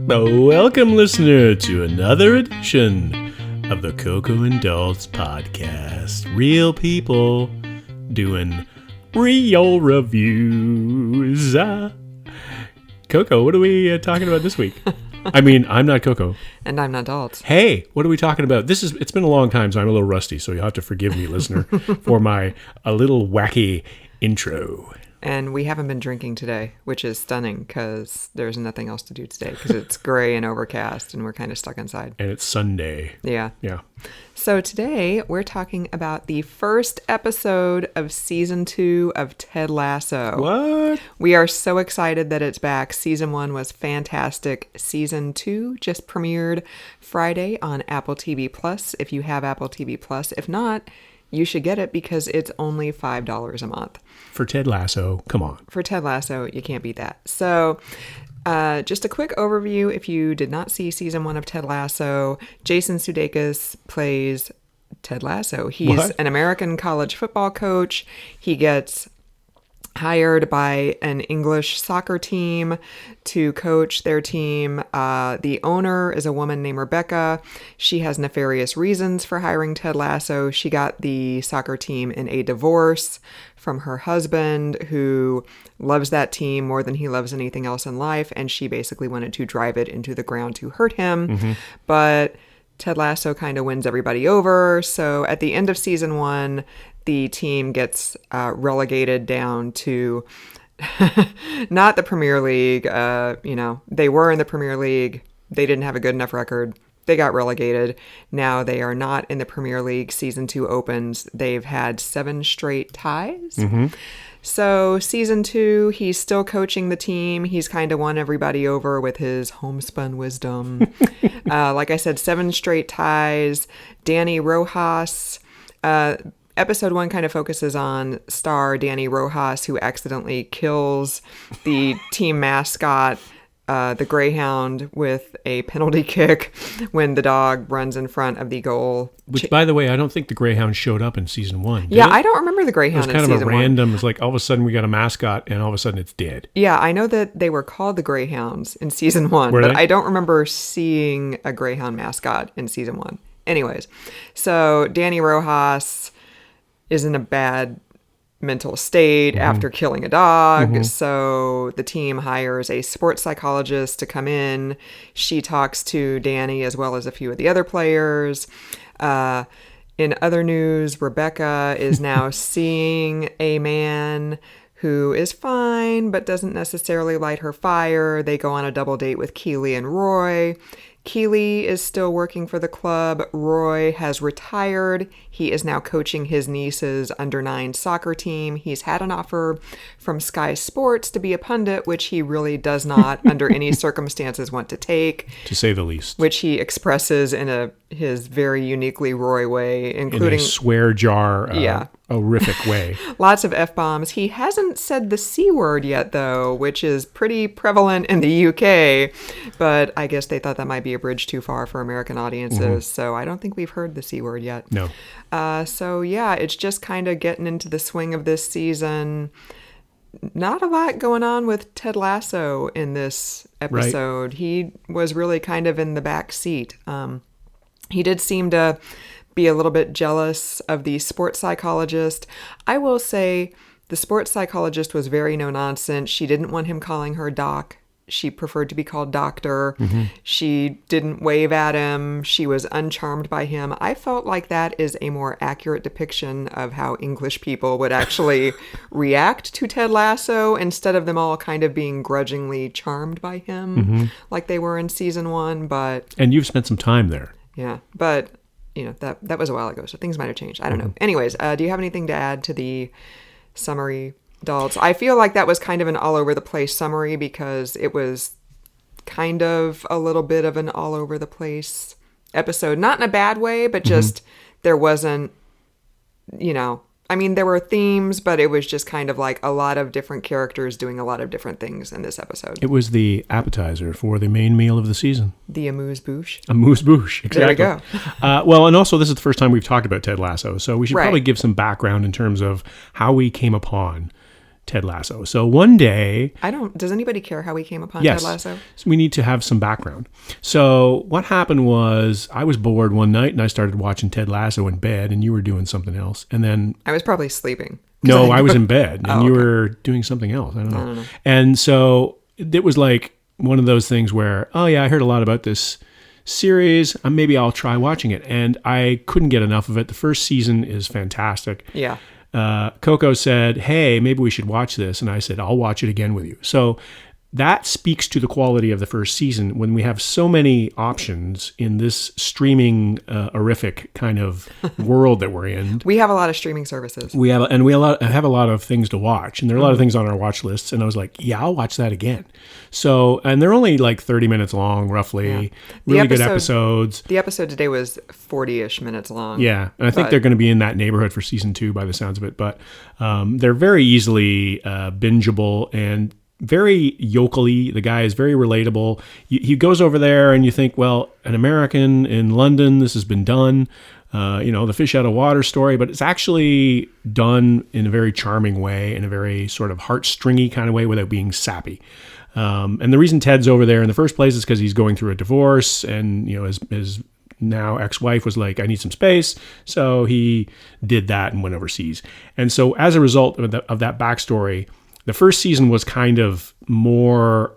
Welcome, listener, to another edition of the Coco and Dolls podcast. Real people doing real reviews. Coco, what are we talking about this week? I mean, I'm not Coco. And I'm not Dolls. Hey, what are we talking about? It's been a long time, so I'm a little rusty, so you'll have to forgive me, listener, for my a little wacky intro. And we haven't been drinking today, which is stunning because there's nothing else to do today because it's gray and overcast and we're kind of stuck inside. And it's Sunday. Yeah. Yeah. So today we're talking about the first episode of season 2 of Ted Lasso. What? We are so excited that it's back. Season 1 was fantastic. Season 2 just premiered Friday on Apple TV Plus. If you have Apple TV Plus, if not, you should get it because it's only $5 a month. For Ted Lasso, come on. For Ted Lasso, you can't beat that. So just a quick overview. If you did not see season 1 of Ted Lasso, Jason Sudeikis plays Ted Lasso. He's an American college football coach. He gets hired by an English soccer team to coach their team. The owner is a woman named Rebecca. She has nefarious reasons for hiring Ted Lasso. She got the soccer team in a divorce from her husband, who loves that team more than he loves anything else in life, and she basically wanted to drive it into the ground to hurt him. Mm-hmm. But Ted Lasso kind of wins everybody over. So at the end of season 1, the team gets relegated down to not the Premier League. They were in the Premier League. They didn't have a good enough record. They got relegated. Now they are not in the Premier League. Season 2 opens. They've had 7 straight ties. Mm-hmm. So season 2, he's still coaching the team. He's kind of won everybody over with his homespun wisdom. Like I said, 7 straight ties. Danny Rojas. Episode 1 kind of focuses on star Danny Rojas, who accidentally kills the team mascot, the Greyhound, with a penalty kick when the dog runs in front of the goal. Which, by the way, I don't think the Greyhound showed up in season 1. Yeah, I don't remember the Greyhound in season 1. It was kind of a random, it's like all of a sudden we got a mascot and all of a sudden it's dead. Yeah, I know that they were called the Greyhounds in season 1, but I don't remember seeing a Greyhound mascot in season 1. Anyways, so Danny Rojas is in a bad mental state after killing a dog. So the team hires a sports psychologist to come in. She talks to Danny as well as a few of the other players. In other news, Rebecca is now seeing a man who is fine but doesn't necessarily light her fire. They go on a double date with Keely and Roy. Keely is still working for the club. Roy has retired. He is now coaching his niece's under-9 soccer team. He's had an offer from Sky Sports to be a pundit, which he really does not, under any circumstances, want to take. To say the least. Which he expresses in his very uniquely Roy way, including... In a swear jar, horrific way. Lots of F-bombs. He hasn't said the C word yet, though, which is pretty prevalent in the UK. But I guess they thought that might be a bridge too far for American audiences. So I don't think we've heard the C word yet. No. So yeah, it's just kind of getting into the swing of this season. Not a lot going on with Ted Lasso in this episode. Right. He was really kind of in the back seat. He did seem to be a little bit jealous of the sports psychologist. I will say the sports psychologist was very no nonsense. She didn't want him calling her doc. She preferred to be called doctor. Mm-hmm. She didn't wave at him. She was uncharmed by him. I felt like that is a more accurate depiction of how English people would actually react to Ted Lasso, instead of them all kind of being grudgingly charmed by him like they were in season 1. And you've spent some time there. Yeah, but that was a while ago, so things might have changed. I don't know. Anyways, do you have anything to add to the summary, Dolls? I feel like that was kind of an all over the place summary because it was kind of a little bit of an all over the place episode. Not in a bad way, but just there wasn't, I mean, there were themes, but it was just kind of like a lot of different characters doing a lot of different things in this episode. It was the appetizer for the main meal of the season. The amuse-bouche. Amuse-bouche, exactly. There we go. Well, and also this is the first time we've talked about Ted Lasso, so we should probably give some background in terms of how we came upon Ted Lasso. So one day... Does anybody care how we came upon Yes, Ted Lasso? we need to have some background. So what happened was I was bored one night and I started watching Ted Lasso in bed, and you were doing something else. And then... I was probably sleeping. No, I was in bed and you okay. were doing something else. I don't know. And so it was like one of those things where, oh yeah, I heard a lot about this series. Maybe I'll try watching it. And I couldn't get enough of it. The first season is fantastic. Yeah. Coco said, hey, maybe we should watch this. And I said, I'll watch it again with you. So that speaks to the quality of the first season when we have so many options in this streaming horrific kind of world that we're in. We have a lot of streaming services. We have a lot of things to watch, and there are a lot of things on our watch lists. And I was like, yeah, I'll watch that again. So, and they're only like 30 minutes long, roughly. Yeah. Really good episodes. The episode today was 40-ish minutes long. Yeah, and I think they're going to be in that neighborhood for season 2 by the sounds of it. But they're very easily bingeable and very yokely. The guy is very relatable. He goes over there and you think, well, an American in London, this has been done, the fish out of water story, but it's actually done in a very charming way, in a very sort of heartstringy kind of way without being sappy. And the reason Ted's over there in the first place is because he's going through a divorce, and his now ex-wife was like, I need some space. So he did that and went overseas. And so as a result of that backstory, the first season was kind of more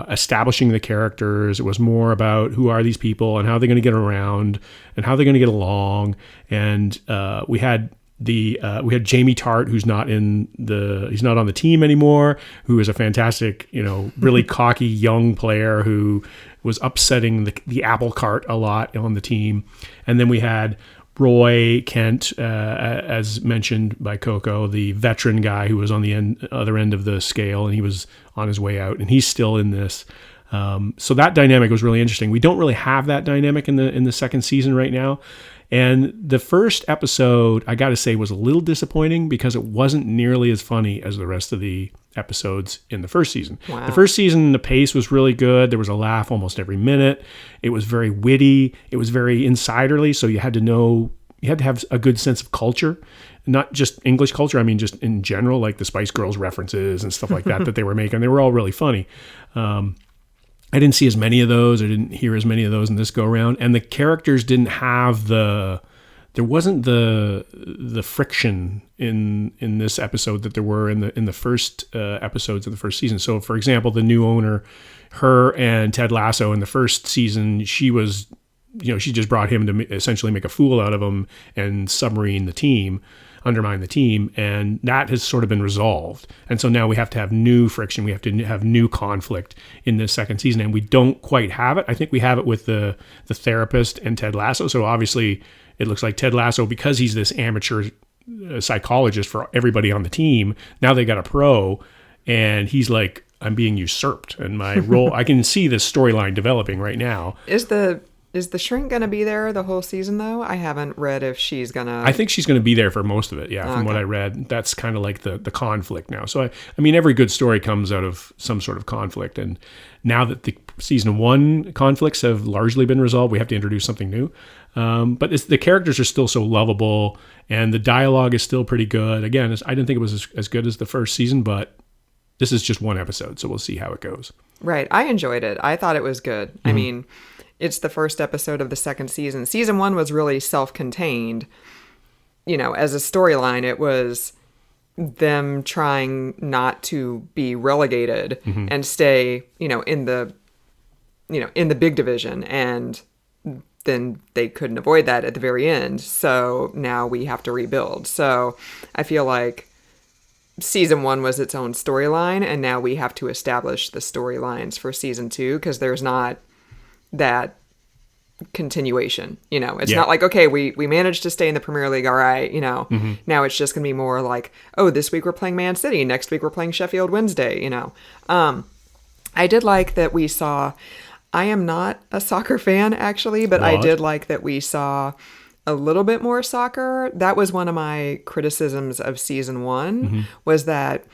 establishing the characters. It was more about who are these people and how they're going to get around and how they're going to get along. And we had Jamie Tart, who's not on the team anymore, who is a fantastic, really cocky young player who was upsetting the apple cart a lot on the team. And then we had Roy Kent, as mentioned by Coco, the veteran guy who was on the other end of the scale, and he was on his way out, and he's still in this. So that dynamic was really interesting. We don't really have that dynamic in the second season right now. And the first episode, I got to say, was a little disappointing because it wasn't nearly as funny as the rest of the episodes in the first season. Wow. The first season, the pace was really good. There was a laugh almost every minute. It was very witty. It was very insiderly. So you had to have a good sense of culture, not just English culture. I mean, just in general, like the Spice Girls references and stuff like that they were making. They were all really funny. I didn't see as many of those. I didn't hear as many of those in this go around. And the characters didn't have there wasn't the friction in this episode that there were in the first episodes of the first season. So for example, the new owner, her and Ted Lasso in the first season, she was, she just brought him to essentially make a fool out of him and undermine the team, and that has sort of been resolved. And so now we have to have new friction. We have to have new conflict in this second season, and we don't quite have it. I think we have it with the therapist and Ted Lasso. So obviously it looks like Ted Lasso, because he's this amateur psychologist for everybody on the team, now they got a pro, and he's like, I'm being usurped, and my role, I can see this storyline developing right now. Is the shrink going to be there the whole season, though? I haven't read if she's going to... I think she's going to be there for most of it, yeah, from what I read. That's kind of like the conflict now. So, I mean, every good story comes out of some sort of conflict. And now that the season 1 conflicts have largely been resolved, we have to introduce something new. But the characters are still so lovable, and the dialogue is still pretty good. Again, I didn't think it was as good as the first season, but this is just one episode, so we'll see how it goes. Right. I enjoyed it. I thought it was good. Mm-hmm. I mean... It's the first episode of the second season. Season 1 was really self-contained. As a storyline, it was them trying not to be relegated and stay, in the big division. And then they couldn't avoid that at the very end. So now we have to rebuild. So I feel like season 1 was its own storyline, and now we have to establish the storylines for season 2, because there's not that continuation. It's not like, okay, we managed to stay in the Premier League, all right, now it's just gonna be more like, oh, this week we're playing Man City, next week we're playing Sheffield Wednesday. I did like that we saw, I am not a soccer fan actually, but I did like that we saw a little bit more soccer. That was one of my criticisms of season 1, was that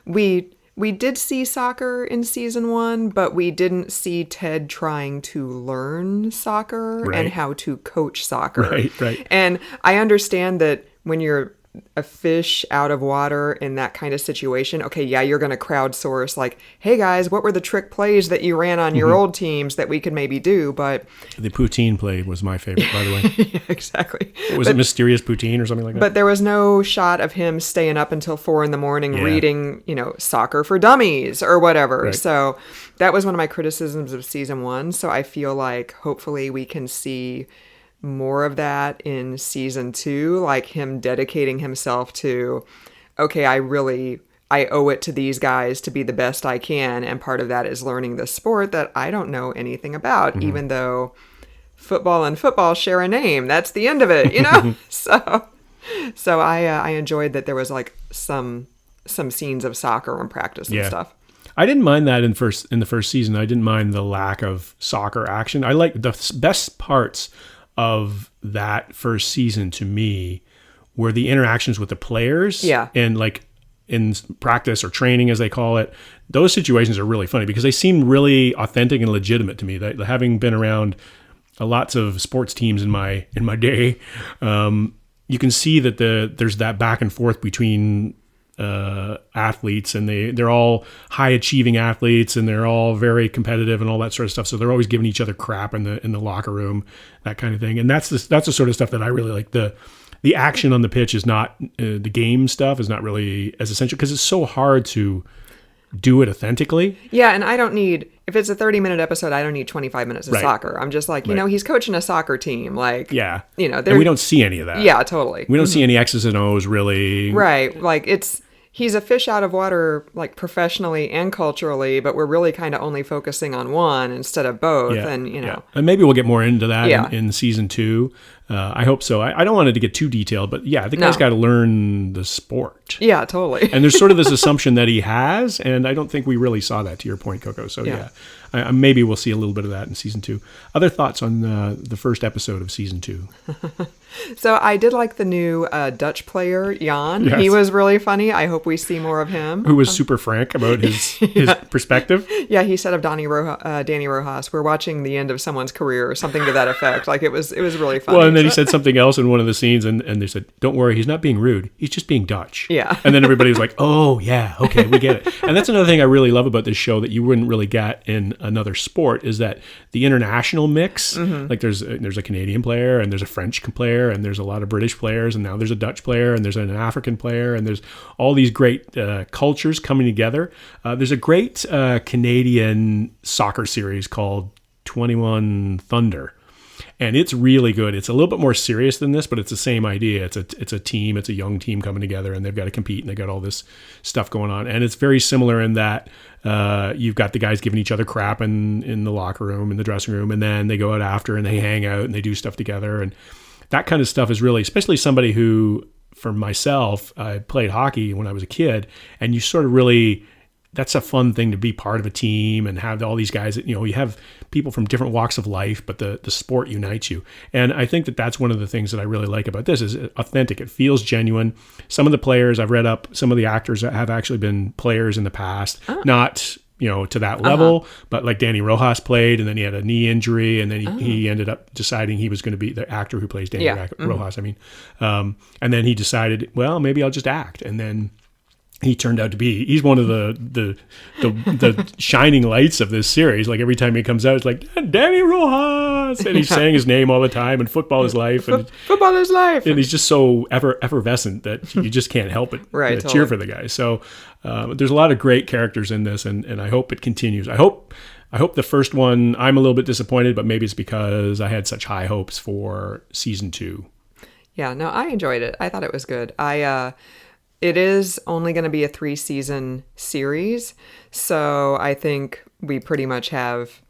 we did see soccer in season 1, but we didn't see Ted trying to learn soccer and how to coach soccer. Right. And I understand that when you're a fish out of water in that kind of situation. Okay, yeah, you're going to crowdsource like, hey guys, what were the trick plays that you ran on your old teams that we could maybe do? But the poutine play was my favorite, by the way. Yeah, exactly. Was it Mysterious Poutine or something like that? But there was no shot of him staying up until 4 a.m. reading, Soccer for Dummies or whatever. Right. So that was one of my criticisms of season 1. So I feel like hopefully we can see more of that in season 2, like him dedicating himself to, okay, I owe it to these guys to be the best I can. And part of that is learning the sport that I don't know anything about, even though football and football share a name. That's the end of it, So I enjoyed that there was like some scenes of soccer and practice and stuff. I didn't mind that in the first season. I didn't mind the lack of soccer action. I like the best parts of that first season to me were the interactions with the players. Yeah. And like in practice or training, as they call it, those situations are really funny because they seem really authentic and legitimate to me. That having been around lots of sports teams in my day, you can see that there's that back and forth between athletes, and they're all high achieving athletes, and they're all very competitive and all that sort of stuff. So they're always giving each other crap in the locker room, that kind of thing. And that's the sort of stuff that I really like. The action on the pitch is not the game stuff is not really as essential because it's so hard to do it authentically. Yeah, and I don't need, if it's a 30-minute episode, I don't need 25 minutes of Right. soccer. I'm just like, he's coaching a soccer team. Like, Yeah. And we don't see any of that. Yeah, totally. We don't see any X's and O's really. Right. Like he's a fish out of water, like professionally and culturally, but we're really kind of only focusing on one instead of both. Yeah, And, and maybe we'll get more into that Yeah. in season 2. I hope so. I don't want it to get too detailed, but yeah, the guy's got to learn the sport. Yeah, totally. And there's sort of this assumption that he has, and I don't think we really saw that, to your point, Coco. So yeah, maybe we'll see a little bit of that in season 2. Other thoughts on the first episode of season 2? So I did like the new Dutch player, Jan. Yes. He was really funny. I hope we see more of him. Who was super frank about his perspective. Yeah, he said of Danny Rojas, we're watching the end of someone's career or something to that effect. Like it was really funny. Well, and then he said something else in one of the scenes, and they said, "Don't worry, he's not being rude. He's just being Dutch." Yeah. And then everybody was like, "Oh, yeah, okay, we get it." And that's another thing I really love about this show that you wouldn't really get in another sport is that the international mix. Like there's a Canadian player, and there's a French player, and there's a lot of British players, and now there's a Dutch player, and there's an African player, and there's all these great cultures coming together. There's a great Canadian soccer series called 21 Thunder. And it's really good. It's a little bit more serious than this, but it's the same idea. It's a team. It's a young team coming together, and they've got to compete, and they've got all this stuff going on. And it's very similar in that you've got the guys giving each other crap in the locker room, in the dressing room, and then they go out after and they hang out and they do stuff together. And that kind of stuff is really, especially somebody who, for myself, I played hockey when I was a kid, and you sort of really... That's a fun thing to be part of a team and have all these guys that, you have people from different walks of life, but the sport unites you. And I think that that's one of the things that I really like about this is authentic. It feels genuine. Some of the players I've read up, some of the actors have actually been players in the past, not, to that level, but like Danny Rojas played, and then he had a knee injury, and then he ended up deciding he was going to be the actor who plays Danny Rojas. And then he decided, well, maybe I'll just act. And then he turned out to be, he's one of the shining lights of this series. Like every time he comes out, it's like, Danny Rojas! And he's saying his name all the time, and football is life. And football is life! And he's just so effervescent that you just can't help it cheer for the guy. So there's a lot of great characters in this, and I hope it continues. I hope the first one, I'm a little bit disappointed, but maybe it's because I had such high hopes for season 2. Yeah, no, I enjoyed it. I thought it was good. It is only going to be a 3-season series, so I think we pretty much have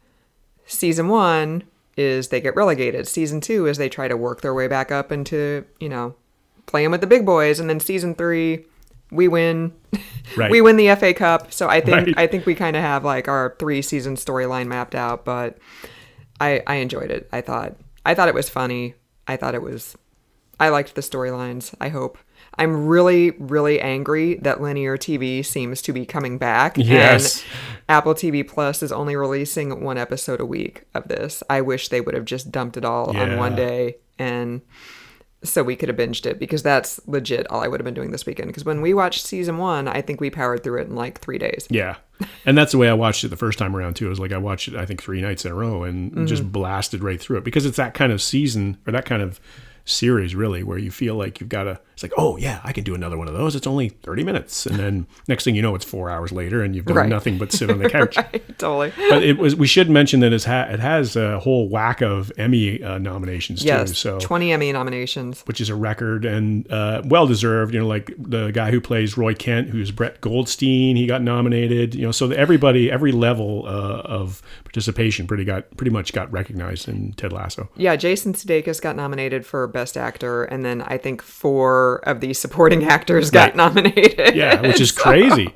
season 1 is they get relegated. Season 2 is they try to work their way back up into, playing with the big boys, and then season 3 we win. Right. We win the FA Cup. So I think we kind of have like our 3-season storyline mapped out, but I enjoyed it. I thought it was funny. I liked the storylines. I hope. I'm really, really angry that linear TV seems to be coming back. Yes. And Apple TV Plus is only releasing 1 episode a week of this. I wish they would have just dumped it all on one day. And so we could have binged it, because that's legit all I would have been doing this weekend. Because when we watched season 1, I think we powered through it in like 3 days. Yeah. And that's the way I watched it the first time around too. It was like I watched it, I think, 3 nights in a row and just blasted right through it, because it's that kind of season, or that kind of series really, where you feel like you've got to, it's like, oh yeah, I can do another one of those. It's only 30 minutes. And then next thing you know, it's 4 hours later and you've done nothing but sit on the couch. Right, totally. But we should mention that it has a whole whack of Emmy nominations too. So 20 Emmy nominations, which is a record, and well-deserved. Like the guy who plays Roy Kent, who's Brett Goldstein, he got nominated. So everybody, every level of participation pretty much got recognized in Ted Lasso. Yeah, Jason Sudeikis got nominated for Best Actor, and then I think 4 of the supporting actors got nominated. Yeah, which is crazy,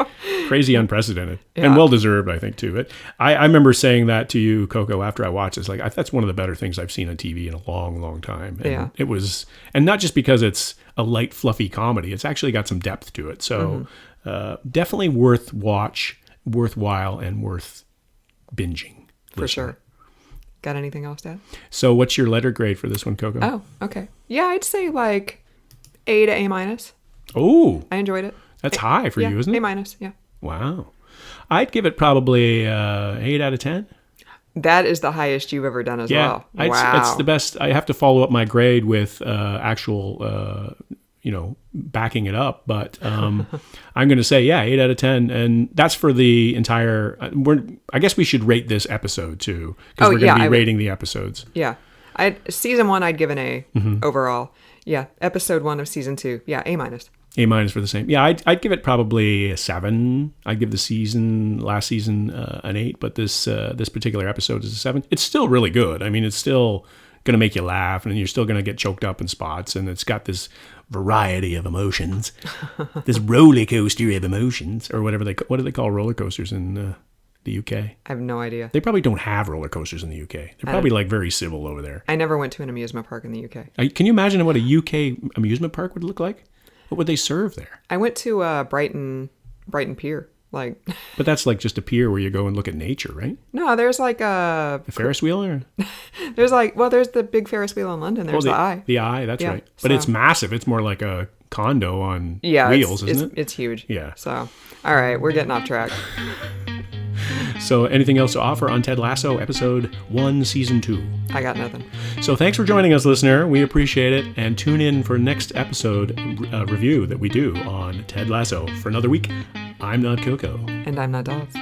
unprecedented, and well-deserved, I think, too. I remember saying that to you, Coco, after I watched it. It's like, that's one of the better things I've seen on TV in a long, long time. And it was, and not just because it's a light, fluffy comedy. It's actually got some depth to it. So definitely worthwhile, and worth binging. For sure. Got anything else to add? So what's your letter grade for this one, Coco? Oh, okay. Yeah, I'd say like A to A-. Oh. I enjoyed it. That's high for you, isn't it? A-, yeah. Wow. I'd give it probably 8 out of 10. That is the highest you've ever done as well. Wow. It's the best. I have to follow up my grade with actual, backing it up. But I'm going to say, 8 out of 10. And that's for the entire, I guess we should rate this episode too, because we're going to be rating the episodes. Yeah. Season 1, I'd give an A overall. Yeah. Episode 1 of season 2. Yeah. A-. A- for the same. Yeah, I'd give it probably a 7. I'd give the last season an 8, but this particular episode is a 7. It's still really good. I mean, it's still going to make you laugh, and you're still going to get choked up in spots, and it's got this variety of emotions, this roller coaster of emotions, or what do they call roller coasters in the UK? I have no idea. They probably don't have roller coasters in the UK. They're probably like very civil over there. I never went to an amusement park in the UK. Can you imagine what a UK amusement park would look like? What would they serve there? I went to Brighton Pier. But that's like just a pier where you go and look at nature, right? No, there's like a Ferris wheel, or there's the big Ferris wheel in London. There's the Eye. The Eye, that's right. But it's massive. It's more like a condo on wheels, isn't it? It's huge. Yeah. So, all right, we're getting off track. So anything else to offer on Ted Lasso episode 1, season 2? I got nothing. So thanks for joining us, listener. We appreciate it. And tune in for next episode review that we do on Ted Lasso. For another week, I'm not Coco. And I'm not Dolls.